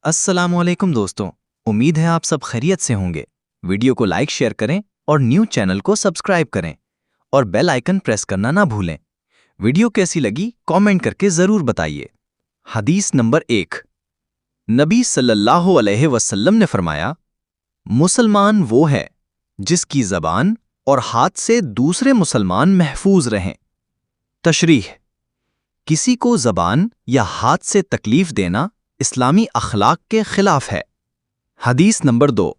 السلام علیکم دوستوں، امید ہے آپ سب خیریت سے ہوں گے۔ ویڈیو کو لائک شیئر کریں اور نیوز چینل کو سبسکرائب کریں اور بیل آئیکن پریس کرنا نہ بھولیں۔ ویڈیو کیسی لگی کامنٹ کر کے ضرور بتائیے۔ حدیث نمبر 1، نبی صلی اللہ علیہ وسلم نے فرمایا، مسلمان وہ ہے جس کی زبان اور ہاتھ سے دوسرے مسلمان محفوظ رہیں۔ تشریح: کسی کو زبان یا ہاتھ سے تکلیف دینا اسلامی اخلاق کے خلاف ہے۔ حدیث نمبر 2،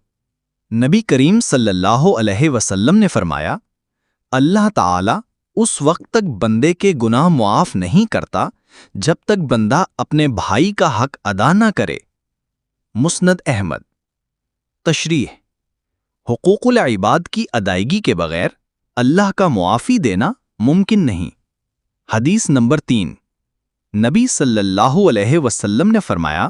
نبی کریم صلی اللہ علیہ وسلم نے فرمایا، اللہ تعالی اس وقت تک بندے کے گناہ معاف نہیں کرتا جب تک بندہ اپنے بھائی کا حق ادا نہ کرے۔ مسند احمد۔ تشریح: حقوق العباد کی ادائیگی کے بغیر اللہ کا معافی دینا ممکن نہیں۔ حدیث نمبر 3، نبی صلی اللہ علیہ وسلم نے فرمایا،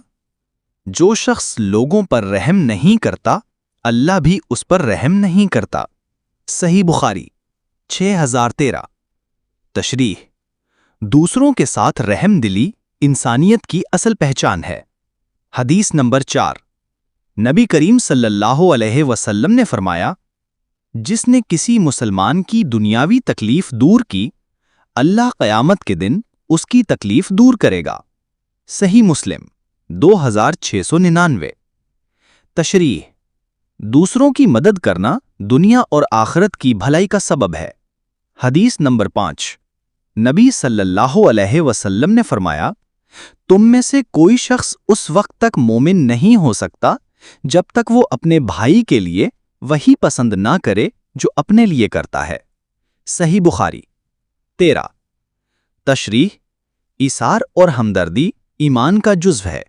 جو شخص لوگوں پر رحم نہیں کرتا اللہ بھی اس پر رحم نہیں کرتا۔ صحیح بخاری 6013۔ تشریح: دوسروں کے ساتھ رحم دلی انسانیت کی اصل پہچان ہے۔ حدیث نمبر 4، نبی کریم صلی اللہ علیہ وسلم نے فرمایا، جس نے کسی مسلمان کی دنیاوی تکلیف دور کی اللہ قیامت کے دن اس کی تکلیف دور کرے گا۔ صحیح مسلم 2699۔ تشریح: دوسروں کی مدد کرنا دنیا اور آخرت کی بھلائی کا سبب ہے۔ حدیث نمبر 5، نبی صلی اللہ علیہ وسلم نے فرمایا، تم میں سے کوئی شخص اس وقت تک مومن نہیں ہو سکتا جب تک وہ اپنے بھائی کے لیے وہی پسند نہ کرے جو اپنے لیے کرتا ہے۔ صحیح بخاری 13۔ تشریح: ایثار اور ہمدردی ایمان کا جزو ہے۔